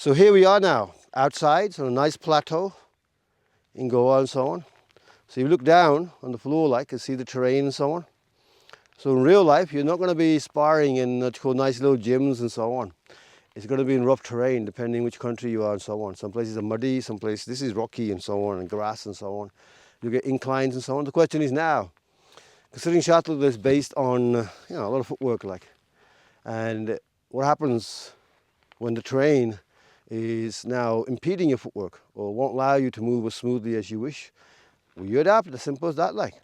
So here we are now, outside, on a nice plateau in Goa and so on. So you look down on the floor like, and see the terrain and so on. So in real life, you're not going to be sparring in nice little gyms and so on. It's going to be in rough terrain, depending which country you are and so on. Some places are muddy, some places, this is rocky and so on, and grass and so on. You get inclines and so on. The question is now, considering Shastar Vidya is based on, a lot of footwork like, and what happens when the terrain is now impeding your footwork or won't allow you to move as smoothly as you wish? Will you adapt? As simple as that like.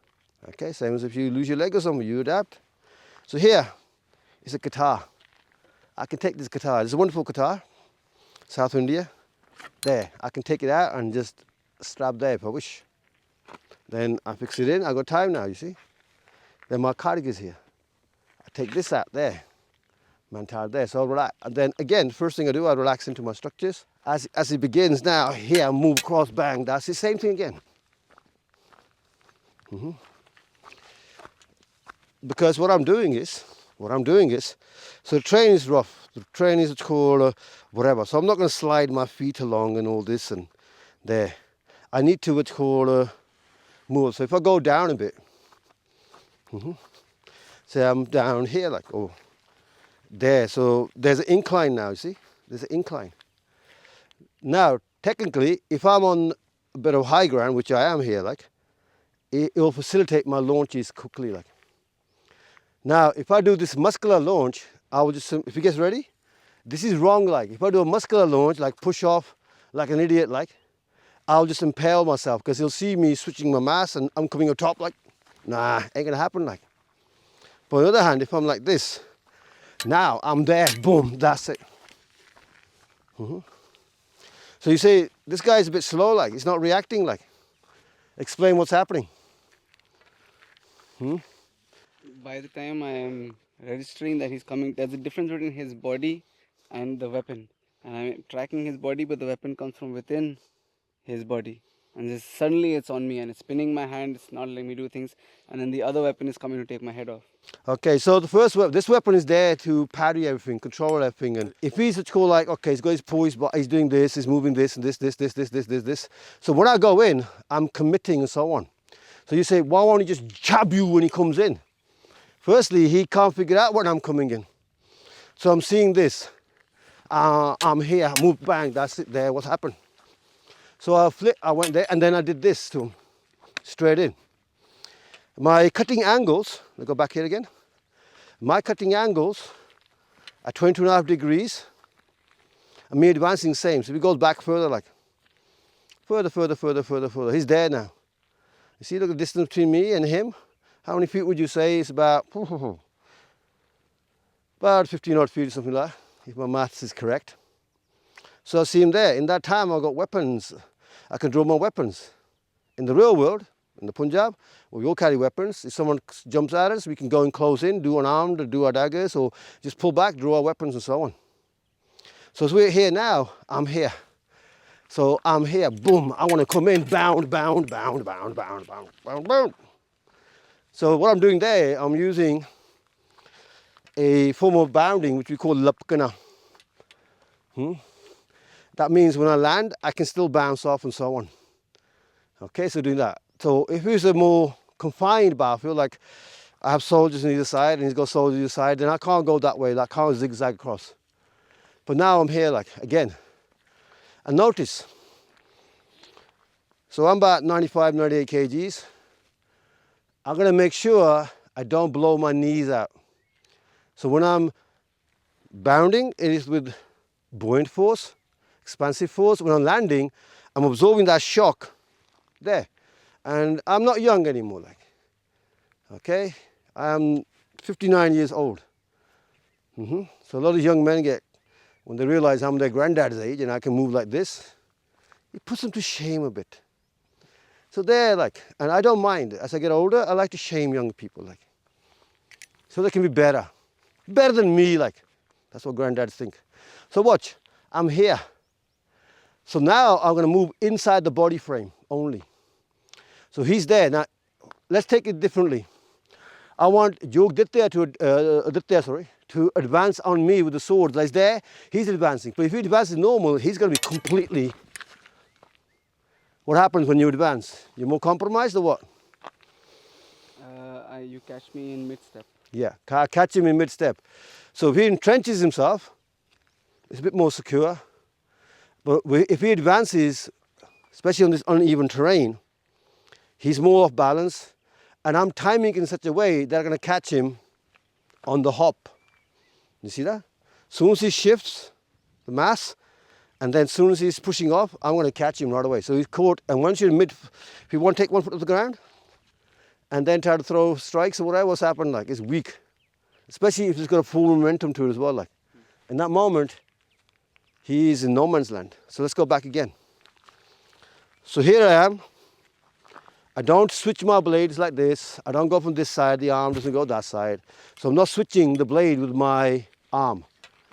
Okay, same as if you lose your leg or something, you adapt. So here is a guitar. I can take this guitar. It's a wonderful guitar, South India. There, I can take it out and just strap there if I wish. Then I fix it in. I got time now, you see. Then my cardigan is here. I take this out there. Mantar there, so I'll relax. And then again, first thing I do, I relax into my structures. As it begins now, here I move across, bang, that's the same thing again. Because what I'm doing is, so the terrain is rough. The terrain is called whatever. So I'm not going to slide my feet along and all this and there. I need to what's called move. So if I go down a bit, say I'm down here like, oh, there. So there's an incline now, you see? There's an incline. Now, technically, if I'm on a bit of high ground, which I am here, like, it will facilitate my launches quickly, like. Now, if I do this muscular launch, I will just, if you get ready, this is wrong, like. If I do a muscular launch, like push off like an idiot, like, I'll just impale myself because he'll see me switching my mass and I'm coming on top, like, nah, ain't gonna happen, like. But on the other hand, if I'm like this, now I'm there, boom, that's it. So you say, this guy's a bit slow, like, he's not reacting, like. Explain what's happening. By the time I am registering that he's coming, there's a difference between his body and the weapon. And I'm tracking his body, but the weapon comes from within his body. And just suddenly it's on me and it's spinning my hand, it's not letting me do things. And then the other weapon is coming to take my head off. Okay, so the first weapon, this weapon is there to parry everything, control everything. And if he's at all like, okay, he's got his poise, but he's doing this, he's moving this and this. So when I go in, I'm committing and so on. So you say, why won't he just jab you when he comes in? Firstly, he can't figure out when I'm coming in. So I'm seeing this. I'm here, move, bang, that's it there, what's happened? So I went there and then I did this to him, straight in. My cutting angles, let's go back here again. My cutting angles are 22.5 degrees and me advancing same. So if he goes back further, like, further. He's there now. You see, look at the distance between me and him. How many feet would you say? It's about 15 odd feet or something like that, if my maths is correct. So I see him there. In that time, I've got weapons. I can draw my weapons. In the real world, in the Punjab, we all carry weapons. If someone jumps at us, we can go and close in, do unarmed, or do our daggers, or just pull back, draw our weapons, and so on. So as we're here now, I'm here. So I'm here, boom, I want to come in, bound. So what I'm doing there, I'm using a form of bounding which we call lapkana. That means when I land, I can still bounce off and so on. Okay, so doing that. So if it's a more confined battlefield, like I have soldiers on either side and he's got soldiers on either side, then I can't go that way, I can't zigzag across. But now I'm here, like, again. And notice, so I'm about 95, 98 kgs. I'm gonna make sure I don't blow my knees out. So when I'm bounding, it is with buoyant force, expansive force. When I'm landing, I'm absorbing that shock there. And I'm not young anymore, like, okay? I'm 59 years old. So a lot of young men get, when they realize I'm their granddad's age and I can move like this, it puts them to shame a bit. So they're like, and I don't mind. As I get older, I like to shame young people, like, so they can be better than me, like. That's what granddads think. So watch, I'm here. So now I'm gonna move inside the body frame only. So he's there. Now, let's take it differently. I want Yog Ditya to advance on me with the sword. Like there, he's advancing. But if he advances normal, he's going to be completely... What happens when you advance? You're more compromised or what? You catch me in mid-step. Yeah, catch him in mid-step. So if he entrenches himself, it's a bit more secure. But if he advances, especially on this uneven terrain, he's more off balance. And I'm timing in such a way that I'm going to catch him on the hop. You see that? As soon as he shifts the mass, and then as soon as he's pushing off, I'm going to catch him right away. So he's caught, and once you're in mid, if you want to take 1 foot off the ground, and then try to throw strikes or whatever, what's happened, like, it's weak. Especially if it's got a full momentum to it as well, like. In that moment, he's in no man's land. So let's go back again. So here I am. I don't switch my blades like this. I don't go from this side, the arm doesn't go that side. So I'm not switching the blade with my arm,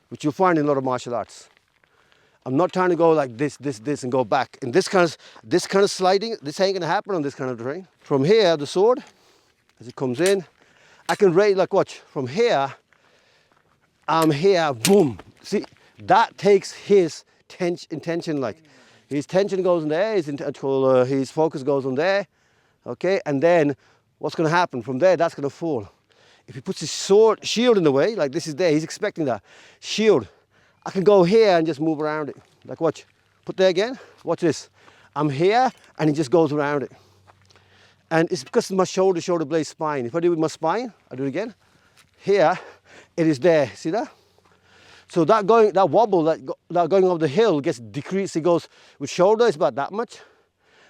which you'll find in a lot of martial arts. I'm not trying to go like this, and go back. And this kind of sliding, this ain't gonna happen on this kind of terrain. From here, the sword, as it comes in, I can raise, like watch, from here, I'm here, boom. See, that takes his intention, like. His tension goes in there, his focus goes on there, okay? And then what's gonna happen? From there, that's gonna fall. If he puts his shield in the way, like this is there, he's expecting that. Shield. I can go here and just move around it. Like watch, put there again, watch this. I'm here and he just goes around it. And it's because of my shoulder blade spine. If I do it with my spine, I do it again. Here, it is there, see that? So that wobble, that going over the hill gets decreased. It goes with shoulder, it's about that much.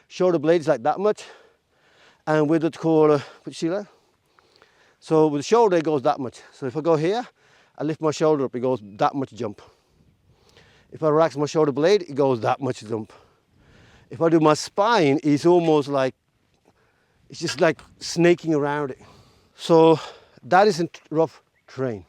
Shoulder blade is like that much. And with the core, see that? So with the shoulder, it goes that much. So if I go here, I lift my shoulder up, it goes that much jump. If I relax my shoulder blade, it goes that much jump. If I do my spine, it's almost like, it's just like snaking around it. So that isn't rough terrain.